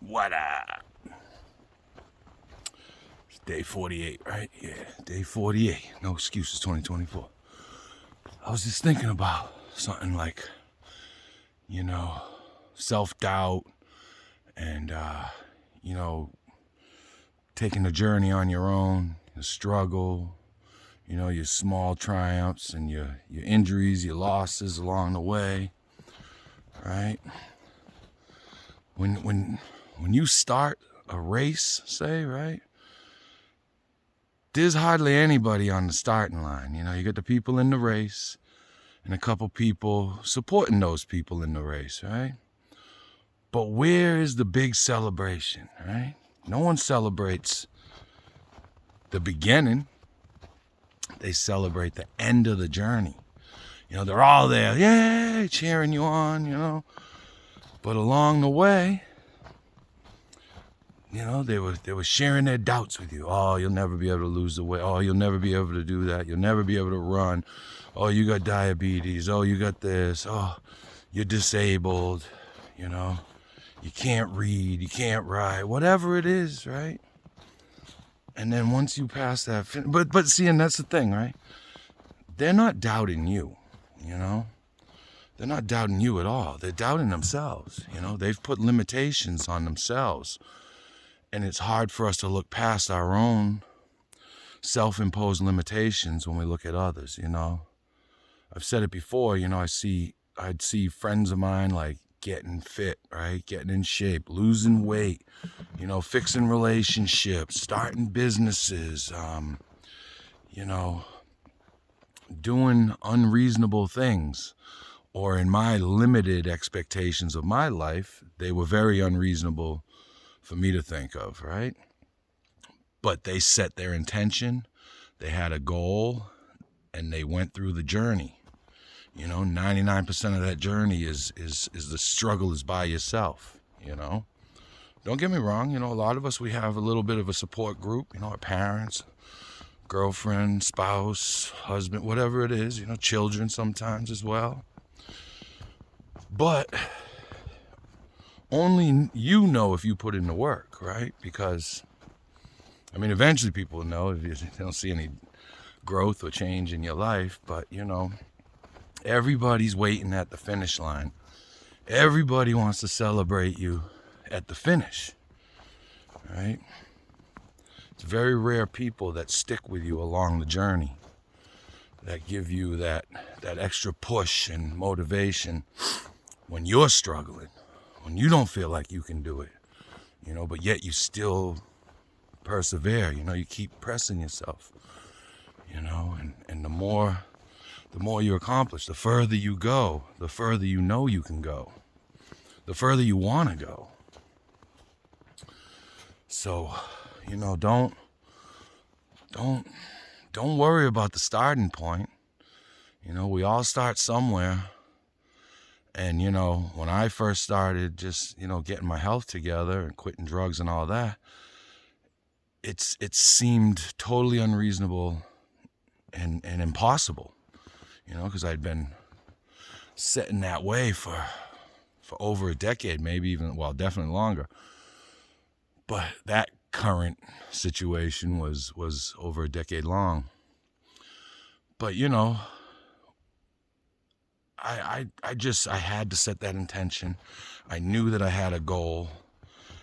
What up? It's day 48, right? Yeah, day 48. No excuses 2024. I was just thinking about something like, self-doubt and, taking the journey on your own, the struggle, your small triumphs and your injuries, your losses along the way, right? When you start a race, say, right? There's hardly anybody on the starting line. You got the people in the race and a couple people supporting those people in the race, right? But where is the big celebration, right? No one celebrates the beginning. They celebrate the end of the journey. They're all there, yay, cheering you on, But along the way, they were sharing their doubts with you. Oh, you'll never be able to lose the weight. Oh, you'll never be able to do that. You'll never be able to run. Oh, you got diabetes. Oh, you got this. Oh, you're disabled. You can't read. You can't write. Whatever it is, right? And then once you pass that, but see, and that's the thing, right? They're not doubting you, They're not doubting you at all. They're doubting themselves, They've put limitations on themselves. And it's hard for us to look past our own self-imposed limitations when we look at others, I've said it before, I'd see friends of mine like getting fit, right? Getting in shape, losing weight, fixing relationships, starting businesses, doing unreasonable things. Or in my limited expectations of my life, they were very unreasonable for me to think of, right? But they set their intention, they had a goal, and they went through the journey. 99% of that journey is the struggle is by yourself, Don't get me wrong, a lot of us, we have a little bit of a support group, our parents, girlfriend, spouse, husband, whatever it is, children sometimes as well. But only you know if you put in the work, right? Because, eventually people know if you don't see any growth or change in your life, but, everybody's waiting at the finish line. Everybody wants to celebrate you at the finish, right? It's very rare people that stick with you along the journey, that give you that extra push and motivation when you're struggling, when you don't feel like you can do it, but yet you still persevere, you keep pressing yourself, and the more you accomplish, the further you go, the further you know you can go, the further you want to go. So, don't worry about the starting point. We all start somewhere. And, when I first started just, getting my health together and quitting drugs and all that, it seemed totally unreasonable and impossible, because I'd been set in that way for over a decade, maybe even, well, definitely longer. But that current situation was over a decade long. But, I had to set that intention. I knew that I had a goal.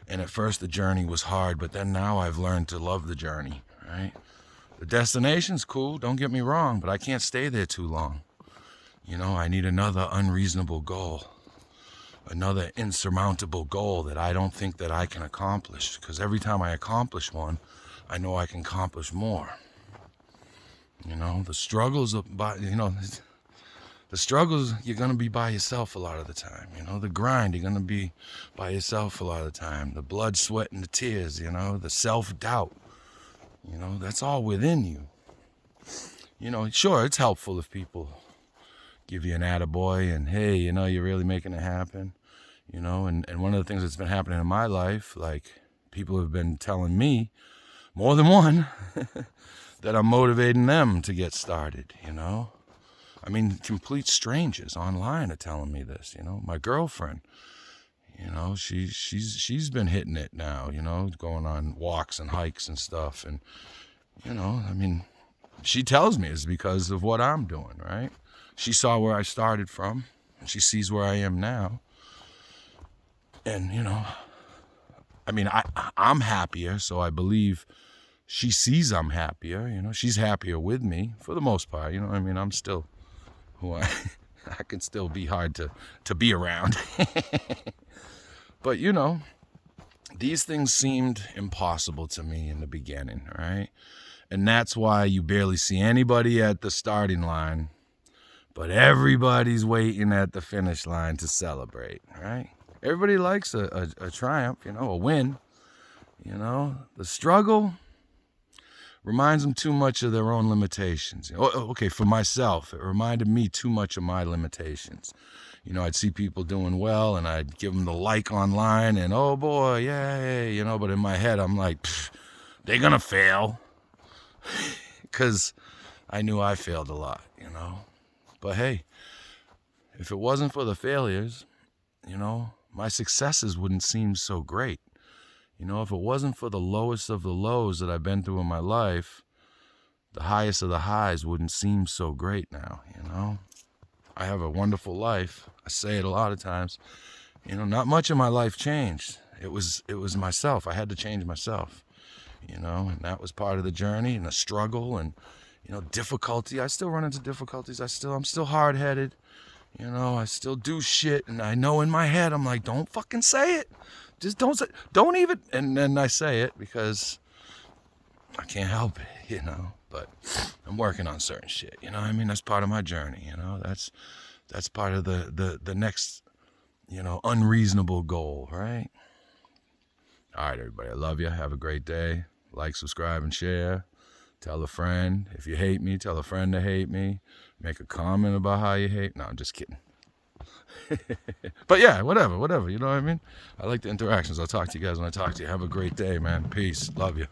And at first the journey was hard, but then now I've learned to love the journey, right? The destination's cool, don't get me wrong, but I can't stay there too long. I need another unreasonable goal, another insurmountable goal that I don't think that I can accomplish. Because every time I accomplish one, I know I can accomplish more. The struggles about, the struggles, you're going to be by yourself a lot of the time. The grind, you're going to be by yourself a lot of the time. The blood, sweat, and the tears, the self-doubt, that's all within you. Sure, it's helpful if people give you an attaboy and, hey, you're really making it happen, and one of the things that's been happening in my life, like people have been telling me, more than one, that I'm motivating them to get started, complete strangers online are telling me this, my girlfriend, You know, she's been hitting it now, you know, going on walks and hikes and stuff. And, you know, I mean, she tells me it's because of what I'm doing, right? She saw where I started from, and she sees where I am now. And, you know, I mean, I'm happier, so I believe she sees I'm happier. You know, she's happier with me for the most part. You know, I mean, I'm still who I can still be hard to be around. But, you know, these things seemed impossible to me in the beginning, right? And that's why you barely see anybody at the starting line, but everybody's waiting at the finish line to celebrate, right? Everybody likes a triumph, you know, a win. You know, the struggle reminds them too much of their own limitations. Okay, for myself, it reminded me too much of my limitations. You know, I'd see people doing well, and I'd give them the like online, and oh boy, yay, you know, but in my head, I'm like, they're gonna fail. Because I knew I failed a lot, you know. But hey, if it wasn't for the failures, you know, my successes wouldn't seem so great. You know, if it wasn't for the lowest of the lows that I've been through in my life, the highest of the highs wouldn't seem so great now, you know. I have a wonderful life. I say it a lot of times. You know, not much of my life changed. It was myself. I had to change myself, you know, and that was part of the journey and the struggle and, you know, difficulty. I still run into difficulties. I'm still hard-headed. You know, I still do shit, and I know in my head, I'm like, don't fucking say it. Just don't even, and then I say it because I can't help it, you know, but I'm working on certain shit, you know what I mean? That's part of my journey, you know, that's part of the next, you know, unreasonable goal, right? All right, everybody, I love you. Have a great day. Like, subscribe, and share. Tell a friend. If you hate me, tell a friend to hate me. Make a comment about how you hate. No, I'm just kidding. But yeah, whatever, you know what I mean? I like the interactions. I'll talk to you guys when I talk to you. Have a great day, man. Peace. Love you.